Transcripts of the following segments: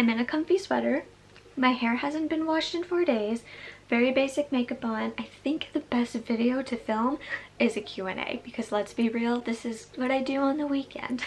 I'm in a comfy sweater. My hair hasn't been washed in 4 days. Very basic makeup on. I think the best video to film is a Q&A because let's be real, this is what I do on the weekend.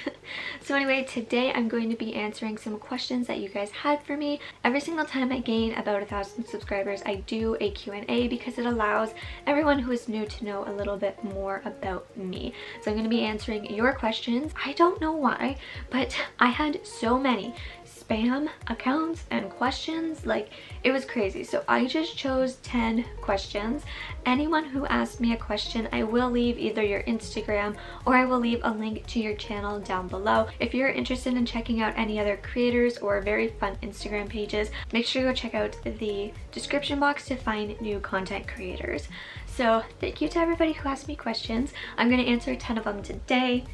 So anyway, today I'm going to be answering some questions that you guys had for me. Every single time I gain about 1,000 subscribers, I do a Q&A because it allows everyone who is new to know a little bit more about me. So I'm going to be answering your questions. I don't know why, but I had so many spam accounts and questions, like it was crazy. So I just chose 10 questions. Anyone who asked me a question, I will leave either your Instagram or I will leave a link to your channel down below. If you're interested in checking out any other creators or very fun Instagram pages, make sure you go check out the description box to find new content creators. So thank you to everybody who asked me questions. I'm going to answer 10 of them today.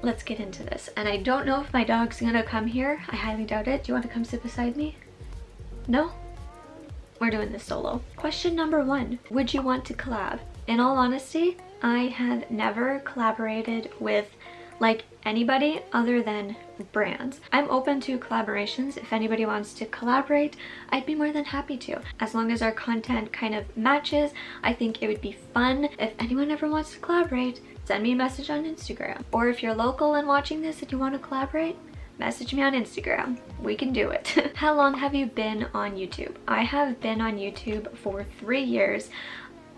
Let's get into this. And I don't know if my dog's gonna come here. I highly doubt it. Do you want to come sit beside me? No? We're doing this solo. Question number 1. Would you want to collab? In all honesty, I have never collaborated with like anybody other than brands. I'm open to collaborations. If anybody wants to collaborate, I'd be more than happy to. As long as our content kind of matches, I think it would be fun. If anyone ever wants to collaborate, send me a message on Instagram. Or if you're local and watching this and you want to collaborate, message me on Instagram. We can do it. How long have you been on YouTube? I have been on YouTube for 3 years.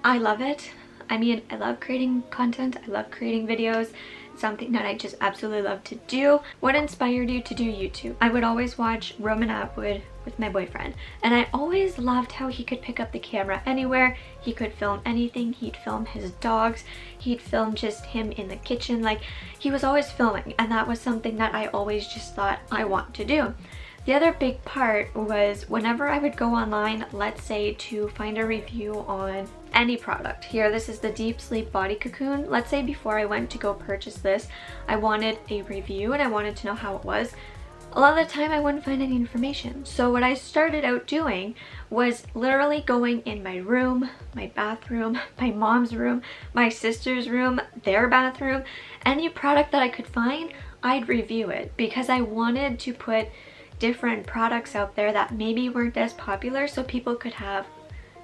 I love it. I mean, I love creating content. I love creating videos. Something that I just absolutely love to do. What inspired you to do YouTube? I would always watch Roman Atwood with my boyfriend, and I always loved how he could pick up the camera anywhere. He could film anything. He'd film his dogs. He'd film just him in the kitchen. Like, he was always filming, and that was something that I always just thought I want to do. The other big part was whenever I would go online, let's say to find a review on any product. Here, this is the Deep Sleep Body Cocoon. Let's say before I went to go purchase this, I wanted a review and I wanted to know how it was. A lot of the time I wouldn't find any information. So what I started out doing was literally going in my room, my bathroom, my mom's room, my sister's room, their bathroom, any product that I could find, I'd review it because I wanted to put different products out there that maybe weren't as popular so people could have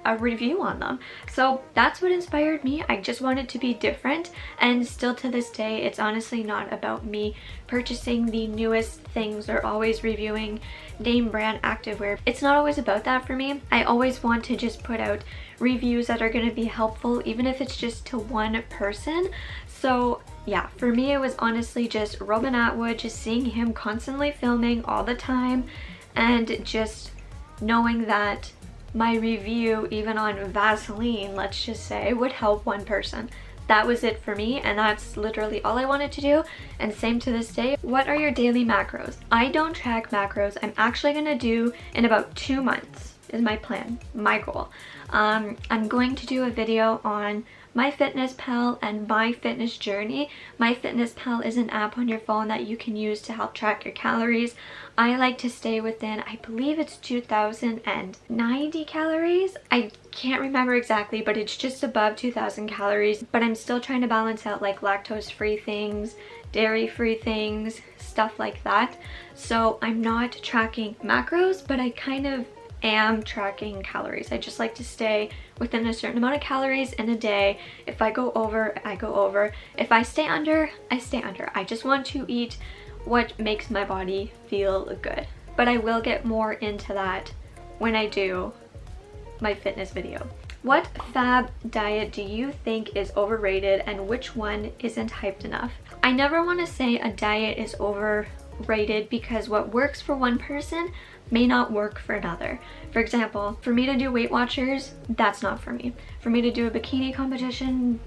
a review on them. So that's what inspired me. I just wanted to be different, and still to this day it's honestly not about me purchasing the newest things or always reviewing name brand activewear. It's not always about that for me. I always want to just put out reviews that are going to be helpful, even if it's just to one person. So yeah, for me it was honestly just Roman Atwood, just seeing him constantly filming all the time and just knowing that my review, even on Vaseline, let's just say, would help one person. That was it for me, and that's literally all I wanted to do. And same to this day. What are your daily macros? I don't track macros. I'm actually gonna do in about 2 months is my plan, my goal. I'm going to do a video on MyFitnessPal and my fitness journey. MyFitnessPal is an app on your phone that you can use to help track your calories. I like to stay within, I believe it's 2,090 calories. I can't remember exactly, but it's just above 2,000 calories. But I'm still trying to balance out like lactose-free things, dairy-free things, stuff like that. So I'm not tracking macros, but I kind of am tracking calories. I just like to stay within a certain amount of calories in a day. If I go over, I go over. If I stay under, I stay under. I just want to eat what makes my body feel good. But I will get more into that when I do my fitness video. What fab diet do you think is overrated and which one isn't hyped enough? I never want to say a diet is overrated because what works for one person may not work for another. For example, for me to do Weight Watchers, that's not for me. For me to do a bikini competition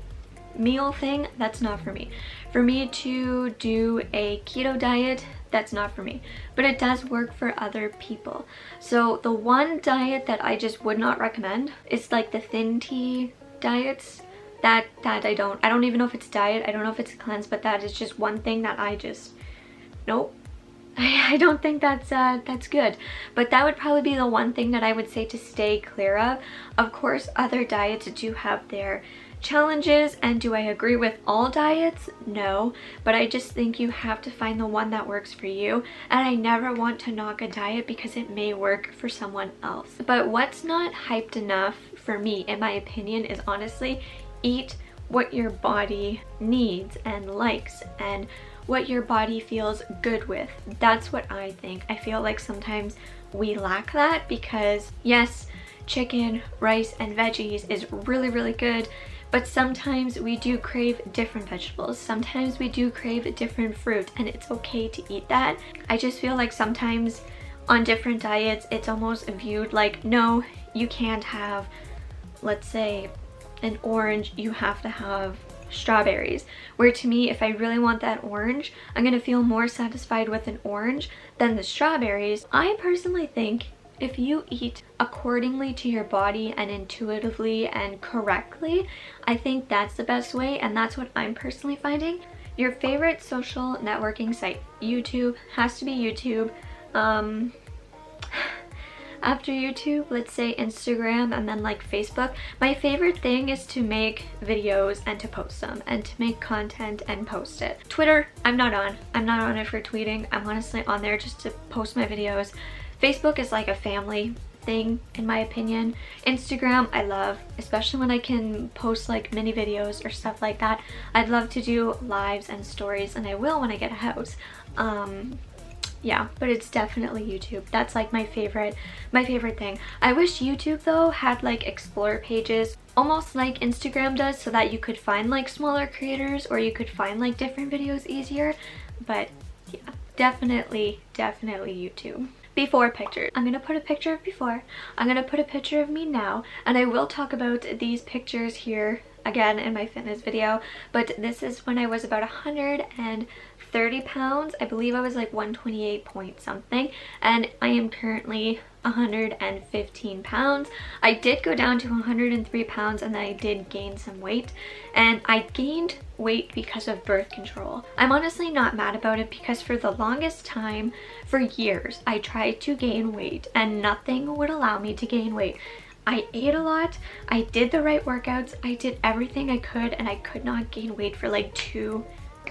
meal thing, that's not for me. For me to do a keto diet, that's not for me. But it does work for other people. So the one diet that I just would not recommend is like the thin tea diets. That I don't even know if it's diet, I don't know if it's a cleanse, but that is just one thing that I just, nope. I don't think that's good. But that would probably be the one thing that I would say to stay clear of. Of course, other diets do have their challenges. And do I agree with all diets? No, but I just think you have to find the one that works for you. And I never want to knock a diet because it may work for someone else. But what's not hyped enough for me, in my opinion, is honestly eat what your body needs and likes and what your body feels good with. That's what I think. I feel like sometimes we lack that because yes, chicken, rice, and veggies is really, really good, but sometimes we do crave different vegetables. Sometimes we do crave different fruit, and it's okay to eat that. I just feel like sometimes on different diets, it's almost viewed like, no, you can't have, let's say, an orange, you have to have strawberries. Where to me, if I really want that orange, I'm gonna feel more satisfied with an orange than the strawberries. I personally think if you eat accordingly to your body and intuitively and correctly, I think that's the best way, and that's what I'm personally finding. Your favorite social networking site? YouTube, has to be YouTube. After YouTube, let's say Instagram, and then like Facebook. My favorite thing is to make videos and to post them, and to make content and post it. Twitter, I'm not on. I'm not on it for tweeting. I'm honestly on there just to post my videos. Facebook is like a family thing, in my opinion. Instagram, I love, especially when I can post like mini videos or stuff like that. I'd love to do lives and stories, and I will when I get a house. Yeah, but it's definitely YouTube. That's like my favorite thing. I wish YouTube though had like explore pages, almost like Instagram does, so that you could find like smaller creators, or you could find like different videos easier. But yeah, definitely YouTube. Before pictures. I'm gonna put a picture of before. I'm gonna put a picture of me now, and I will talk about these pictures here again in my fitness video. But this is when I was about 130 pounds. I believe I was like 128 point something, and I am currently 115 pounds. I did go down to 103 pounds, and then I did gain some weight, and I gained weight because of birth control. I'm honestly not mad about it, because for the longest time, for years, I tried to gain weight and nothing would allow me to gain weight. I ate a lot, I did the right workouts, I did everything I could, and I could not gain weight for like 2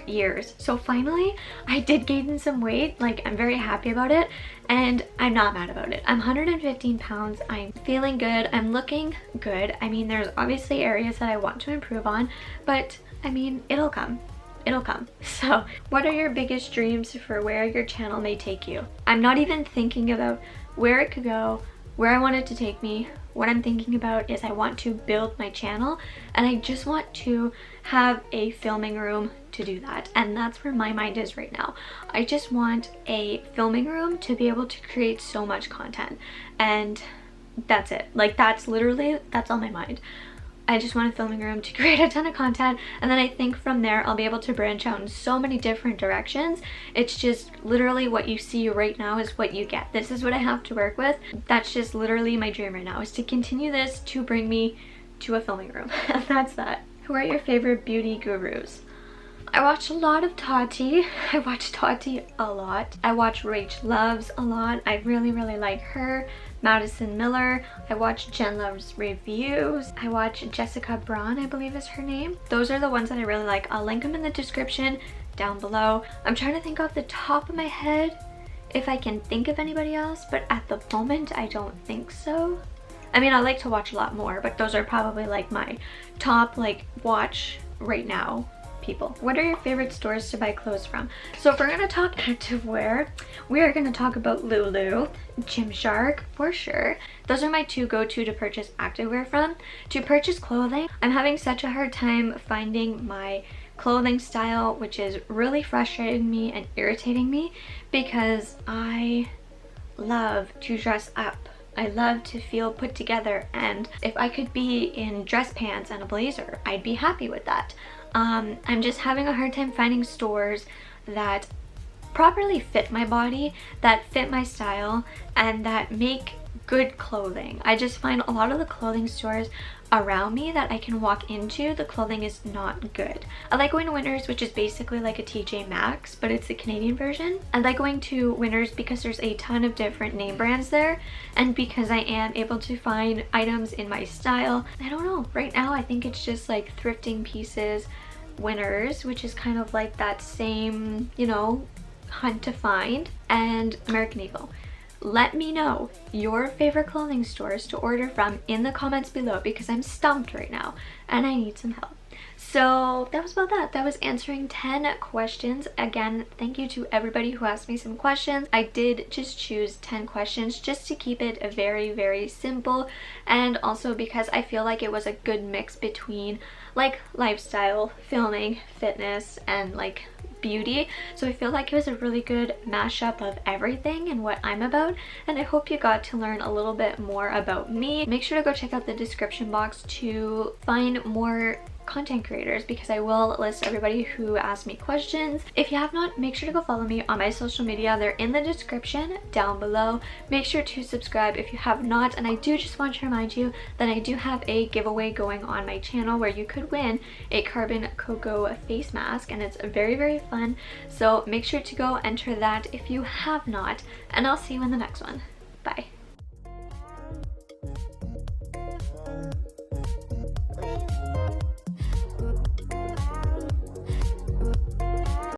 years. So finally I did gain some weight. Like, I'm very happy about it, and I'm not mad about it. I'm 115 pounds. I'm feeling good. I'm looking good. I mean, there's obviously areas that I want to improve on, but I mean, it'll come. It'll come. So what are your biggest dreams for where your channel may take you? I'm not even thinking about where it could go, where I want it to take me. What I'm thinking about is I want to build my channel, and I just want to have a filming room to do that, and that's where my mind is right now. I just want a filming room to be able to create so much content, and that's it. Like, that's on my mind. I just want a filming room to create a ton of content, and then I think from there I'll be able to branch out in so many different directions. It's just literally what you see right now is what you get. This is what I have to work with. That's just literally my dream right now, is to continue this to bring me to a filming room. And that's that. Who are your favorite beauty gurus? I watch a lot of Tati. I watch Tati a lot. I watch Rach Loves a lot. I really like her. Madison Miller. I watch Jen Loves Reviews. I watch Jessica Braun, I believe is her name. Those are the ones that I really like. I'll link them in the description down below. I'm trying to think off the top of my head if I can think of anybody else, but at the moment I don't think so. I mean, I like to watch a lot more, but those are probably like my top like watch right now people. What are your favorite stores to buy clothes from? So if we're gonna talk activewear, we are gonna talk about Lulu, Gymshark for sure. Those are my two go-to to purchase activewear from. To purchase clothing, I'm having such a hard time finding my clothing style, which is really frustrating me and irritating me, because I love to dress up. I love to feel put together, and if I could be in dress pants and a blazer, I'd be happy with that. I'm just having a hard time finding stores that properly fit my body, that fit my style, and that make good clothing. I just find a lot of the clothing stores around me that I can walk into, the clothing is not good. I like going to Winners, which is basically like a TJ Maxx, but it's the Canadian version. I like going to Winners because there's a ton of different name brands there, and because I am able to find items in my style. I don't know, right now I think it's just like thrifting pieces, Winners, which is kind of like that same, you know, hunt to find, and American Eagle. Let me know your favorite clothing stores to order from in the comments below, because I'm stumped right now and I need some help. So that was about that. That was answering 10 questions. Again, thank you to everybody who asked me some questions. I did just choose 10 questions just to keep it very, very simple, and also because I feel like it was a good mix between like lifestyle, filming, fitness, and like beauty. So I feel like it was a really good mashup of everything and what I'm about, and I hope you got to learn a little bit more about me. Make sure to go check out the description box to find more content creators, because I will list everybody who asked me questions. If you have not, make sure to go follow me on my social media. They're in the description down below. Make sure to subscribe if you have not, and I do just want to remind you that I do have a giveaway going on my channel where you could win a carbon cocoa face mask, and it's very, very fun. So make sure to go enter that if you have not, and I'll see you in the next one.